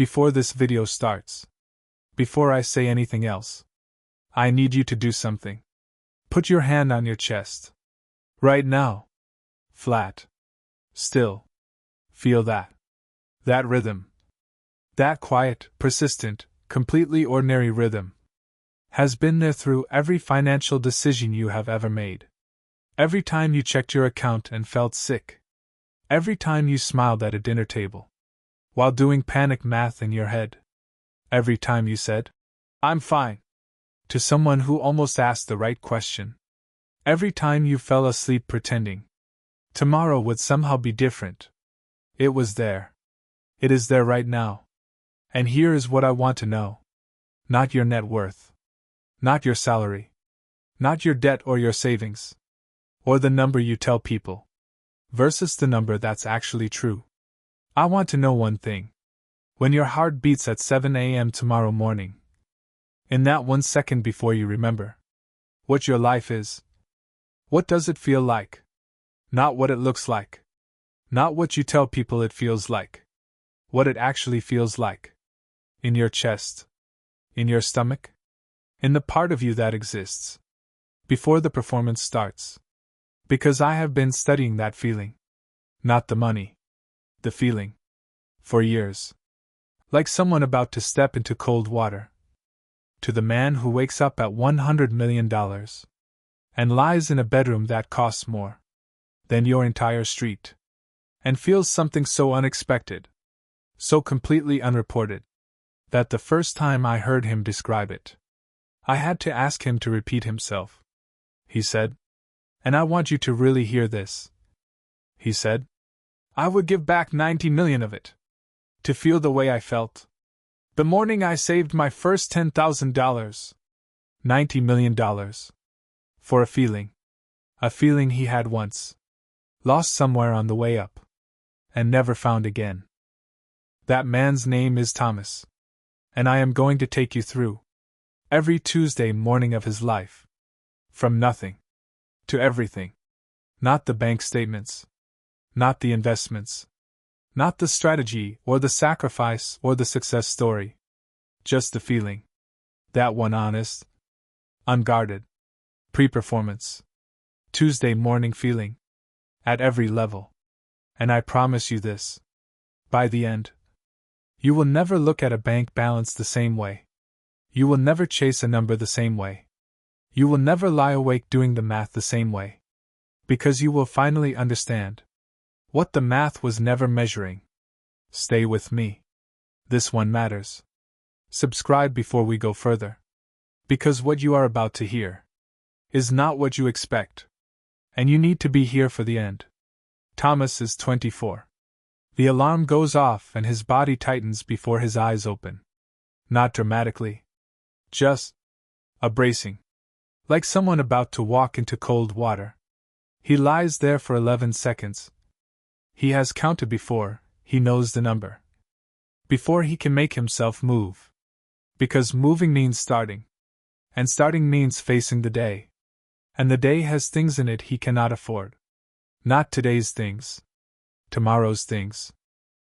Before this video starts, before I say anything else, I need you to do something. Put your hand on your chest. Right now. Flat. Still. Feel that. That rhythm. That quiet, persistent, completely ordinary rhythm has been there through every financial decision you have ever made. Every time you checked your account and felt sick. Every time you smiled at a dinner table while doing panic math in your head. Every time you said, "I'm fine," to someone who almost asked the right question. Every time you fell asleep pretending tomorrow would somehow be different. It was there. It is there right now. And here is what I want to know. Not your net worth. Not your salary. Not your debt or your savings. Or the number you tell people. Versus the number that's actually true. I want to know one thing. When your heart beats at 7 a.m. tomorrow morning, in that 1 second before you remember what your life is, what does it feel like? Not what it looks like. Not what you tell people it feels like. What it actually feels like. In your chest. In your stomach. In the part of you that exists before the performance starts. Because I have been studying that feeling. Not the money. The feeling. For years. Like someone about to step into cold water. To the man who wakes up at $100 million and lies in a bedroom that costs more than your entire street, and feels something so unexpected, so completely unreported, that the first time I heard him describe it, I had to ask him to repeat himself. He said, and I want you to really hear this. He said, I would give back 90 million of it to feel the way I felt the morning I saved my first $10,000. $90 million. For a feeling he had once lost somewhere on the way up and never found again. That man's name is Thomas, and I am going to take you through every Tuesday morning of his life, from nothing to everything. Not the bank statements, not the investments, not the strategy or the sacrifice or the success story, just the feeling. That one honest, unguarded, pre-performance, Tuesday morning feeling, at every level. And I promise you this, by the end, you will never look at a bank balance the same way. You will never chase a number the same way. You will never lie awake doing the math the same way. Because you will finally understand what the math was never measuring. Stay with me. This one matters. Subscribe before we go further. Because what you are about to hear is not what you expect. And you need to be here for the end. Thomas is 24. The alarm goes off and his body tightens before his eyes open. Not dramatically. Just a bracing. Like someone about to walk into cold water. He lies there for 11 seconds. He has counted before, he knows the number. Before he can make himself move. Because moving means starting. And starting means facing the day. And the day has things in it he cannot afford. Not today's things. Tomorrow's things.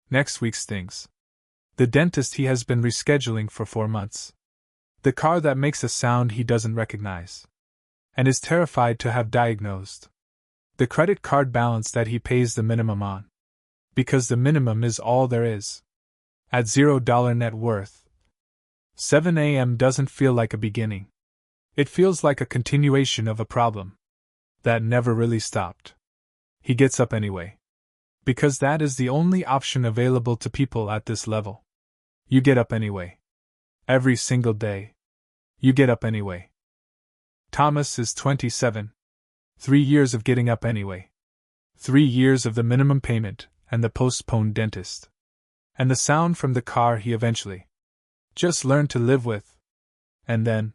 Next week's things. The dentist he has been rescheduling for 4 months. The car that makes a sound he doesn't recognize. And is terrified to have diagnosed. The credit card balance that he pays the minimum on. Because the minimum is all there is. At $0 net worth. 7 a.m. doesn't feel like a beginning. It feels like a continuation of a problem that never really stopped. He gets up anyway. Because that is the only option available to people at this level. You get up anyway. Every single day. You get up anyway. Thomas is 27. 3 years of getting up anyway. 3 years of the minimum payment and the postponed dentist. And the sound from the car he eventually just learned to live with. And then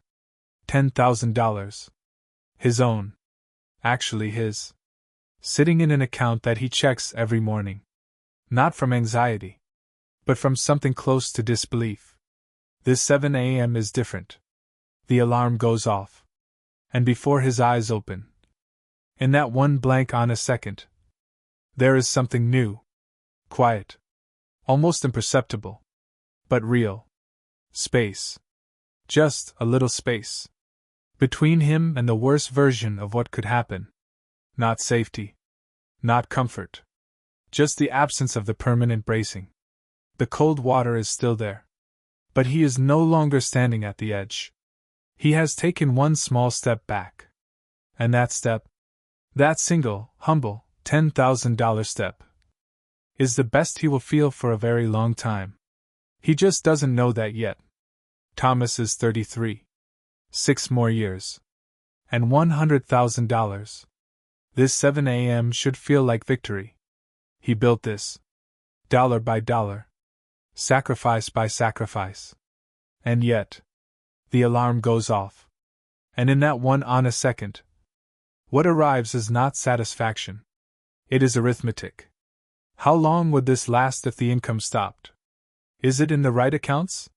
$10,000. His own. Actually his. Sitting in an account that he checks every morning. Not from anxiety. But from something close to disbelief. This 7 a.m. is different. The alarm goes off. And before his eyes open, in that one blank honest second, there is something new. Quiet. Almost imperceptible. but real. Space. Just a little space. Between him and the worst version of what could happen. Not safety. Not comfort. Just the absence of the permanent bracing. The cold water is still there. But he is no longer standing at the edge. He has taken one small step back. And that step, that single, humble, $10,000 step, is the best he will feel for a very long time. He just doesn't know that yet. Thomas is 33. 6 more years. And $100,000. This 7 a.m. should feel like victory. He built this. Dollar by dollar. Sacrifice by sacrifice. And yet, the alarm goes off. And in that one honest second, what arrives is not satisfaction. It is arithmetic. How long would this last if the income stopped? Is it in the right accounts?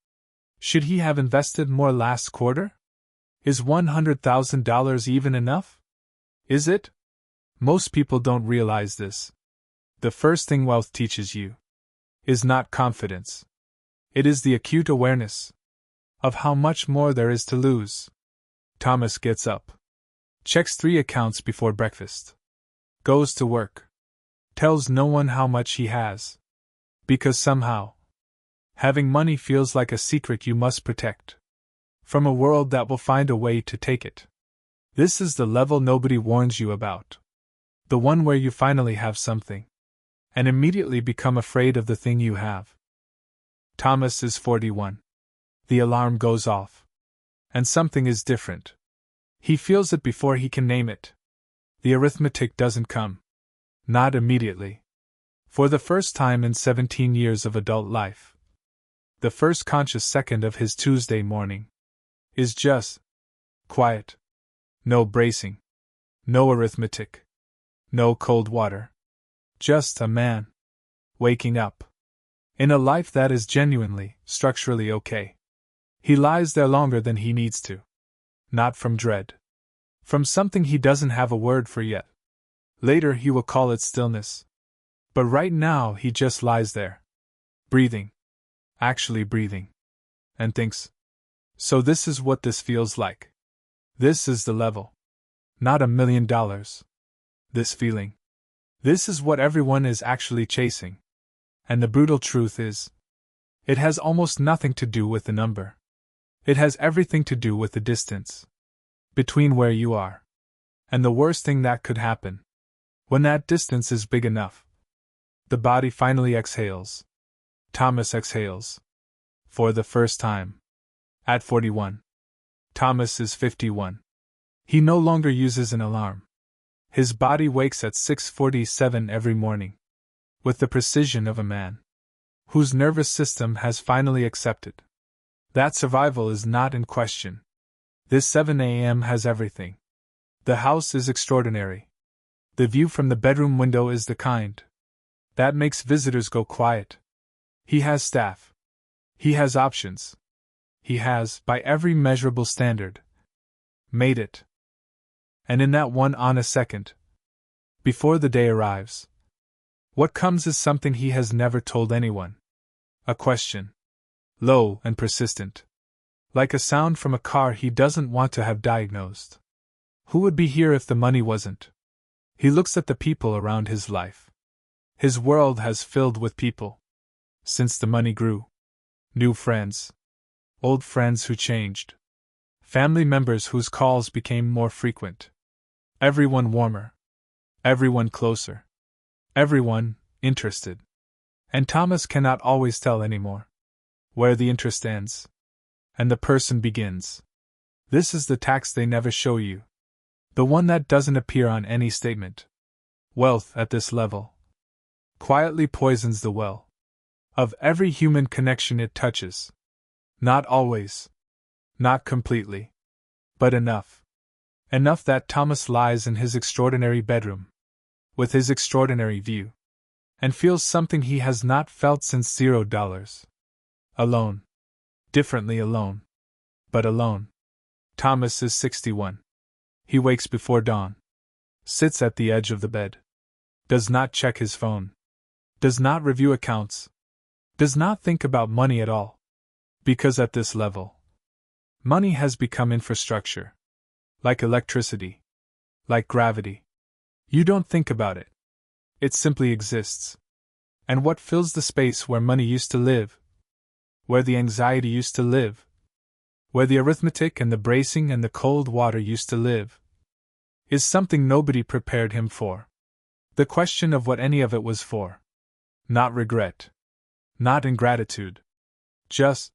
Should he have invested more last quarter? Is $100,000 even enough? Is it? Most people don't realize this. The first thing wealth teaches you is not confidence. It is the acute awareness of how much more there is to lose. Thomas gets up, checks 3 accounts before breakfast, goes to work, tells no one how much he has, because somehow, having money feels like a secret you must protect from a world that will find a way to take it. This is the level nobody warns you about. The one where you finally have something, and immediately become afraid of the thing you have. Thomas is 41. The alarm goes off. And something is different. He feels it before he can name it. The arithmetic doesn't come. Not immediately. For the first time in 17 years of adult life. The first conscious second of his Tuesday morning is just quiet. No bracing. No arithmetic. No cold water. Just a man waking up in a life that is genuinely, structurally okay. He lies there longer than he needs to. Not from dread. From something he doesn't have a word for yet. Later he will call it stillness. But right now he just lies there. Breathing. Actually breathing. And thinks. So this is what this feels like. This is the level. Not $1 million. This feeling. This is what everyone is actually chasing. And the brutal truth is, it has almost nothing to do with the number. It has everything to do with the distance between where you are and the worst thing that could happen. When that distance is big enough, the body finally exhales. Thomas exhales. For the first time. At 41. Thomas is 51. He no longer uses an alarm. His body wakes at 6:47 every morning. With the precision of a man whose nervous system has finally accepted that survival is not in question. This 7 a.m. has everything. The house is extraordinary. The view from the bedroom window is the kind that makes visitors go quiet. He has staff. He has options. He has, by every measurable standard, made it. And in that one honest second, before the day arrives, what comes is something he has never told anyone. A question. Low and persistent. Like a sound from a car he doesn't want to have diagnosed. Who would be here if the money wasn't? He looks at the people around his life. His world has filled with people. Since the money grew. New friends. Old friends who changed. Family members whose calls became more frequent. Everyone warmer. Everyone closer. Everyone interested. And Thomas cannot always tell anymore where the interest ends and the person begins. This is the tax they never show you. The one that doesn't appear on any statement. Wealth at this level quietly poisons the well of every human connection it touches. Not always. Not completely. But enough. Enough that Thomas lies in his extraordinary bedroom, with his extraordinary view, and feels something he has not felt since $0. Alone. Differently alone. But alone. Thomas is 61. He wakes before dawn. Sits at the edge of the bed. Does not check his phone. Does not review accounts. Does not think about money at all. Because at this level, money has become infrastructure. Like electricity. Like gravity. You don't think about it. It simply exists. And what fills the space where money used to live? Where the anxiety used to live? Where the arithmetic and the bracing and the cold water used to live? Is something nobody prepared him for. The question of what any of it was for. Not regret. Not ingratitude. Just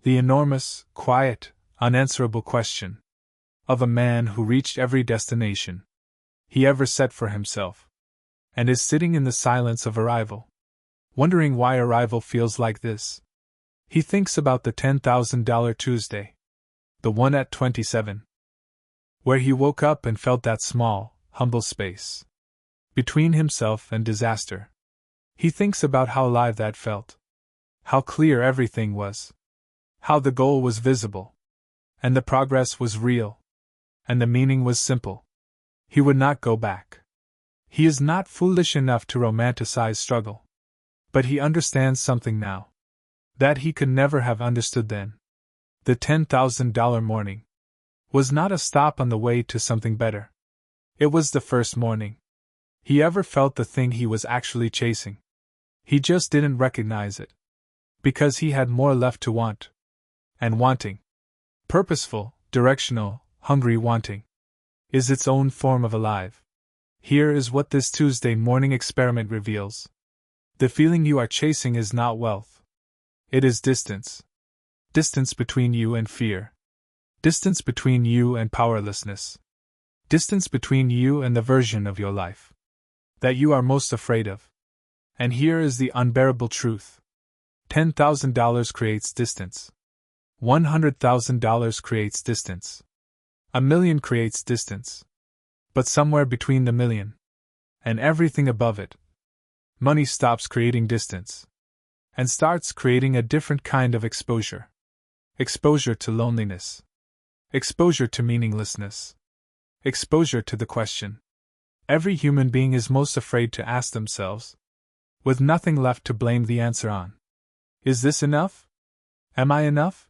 the enormous, quiet, unanswerable question of a man who reached every destination he ever set for himself, and is sitting in the silence of arrival, wondering why arrival feels like this. He thinks about the $10,000 Tuesday, the one at 27, where he woke up and felt that small, humble space between himself and disaster. He thinks about how alive that felt, how clear everything was, how the goal was visible, and the progress was real, and the meaning was simple. He would not go back. He is not foolish enough to romanticize struggle. But he understands something now that he could never have understood then. The $10,000 morning was not a stop on the way to something better. It was the first morning he ever felt the thing he was actually chasing. He just didn't recognize it. Because he had more left to want. And wanting, purposeful, directional, hungry wanting, is its own form of alive. Here is what this Tuesday morning experiment reveals. The feeling you are chasing is not wealth. It is distance. Distance between you and fear. Distance between you and powerlessness. Distance between you and the version of your life that you are most afraid of. And here is the unbearable truth. $10,000 creates distance. $100,000 creates distance. $1 million creates distance. But somewhere between the million and everything above it, money stops creating distance and starts creating a different kind of exposure. Exposure to loneliness. Exposure to meaninglessness. Exposure to the question every human being is most afraid to ask themselves, with nothing left to blame the answer on. Is this enough? Am I enough?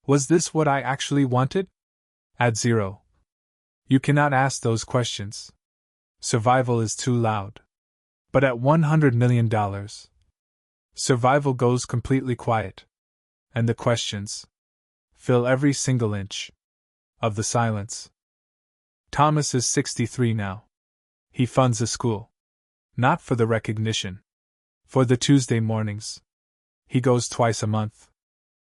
Was this what I actually wanted? At zero, you cannot ask those questions. Survival is too loud. But at $100 million, survival goes completely quiet. And the questions fill every single inch of the silence. Thomas is 63 now. He funds a school. Not for the recognition. For the Tuesday mornings. He goes twice a month.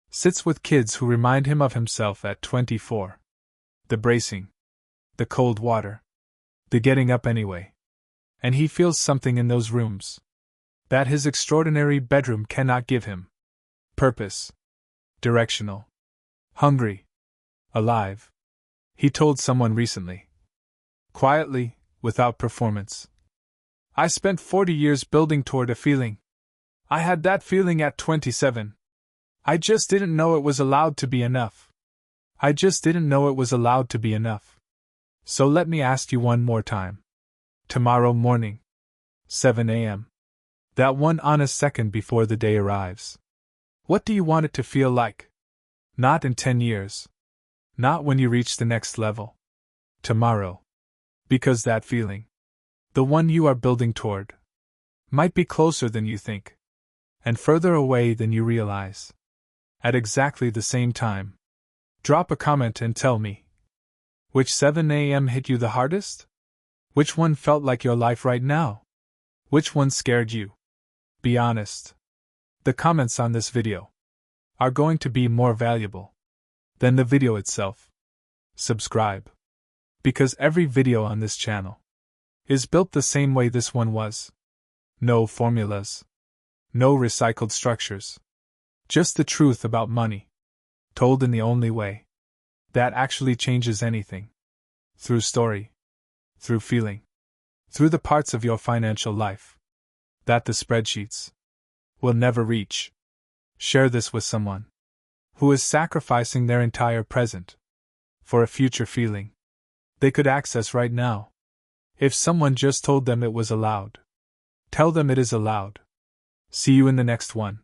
Sits with kids who remind him of himself at 24. The bracing. The cold water. The getting up anyway. And he feels something in those rooms that his extraordinary bedroom cannot give him. Purpose. Directional. Hungry. Alive. He told someone recently. Quietly, without performance. I spent 40 years building toward a feeling. I had that feeling at 27. I just didn't know it was allowed to be enough. I just didn't know it was allowed to be enough. So let me ask you one more time. Tomorrow morning. 7 a.m. That one honest second before the day arrives. What do you want it to feel like? Not in 10 years. Not when you reach the next level. Tomorrow. Because that feeling, the one you are building toward, might be closer than you think, and further away than you realize. At exactly the same time. Drop a comment and tell me. Which 7 a.m. hit you the hardest? Which one felt like your life right now? Which one scared you? Be honest. The comments on this video are going to be more valuable than the video itself. Subscribe. Because every video on this channel is built the same way this one was. No formulas. No recycled structures. Just the truth about money. Told in the only way that actually changes anything. Through story. Through feeling. Through the parts of your financial life that the spreadsheets will never reach. Share this with someone who is sacrificing their entire present for a future feeling they could access right now. If someone just told them it was allowed, tell them it is allowed. See you in the next one.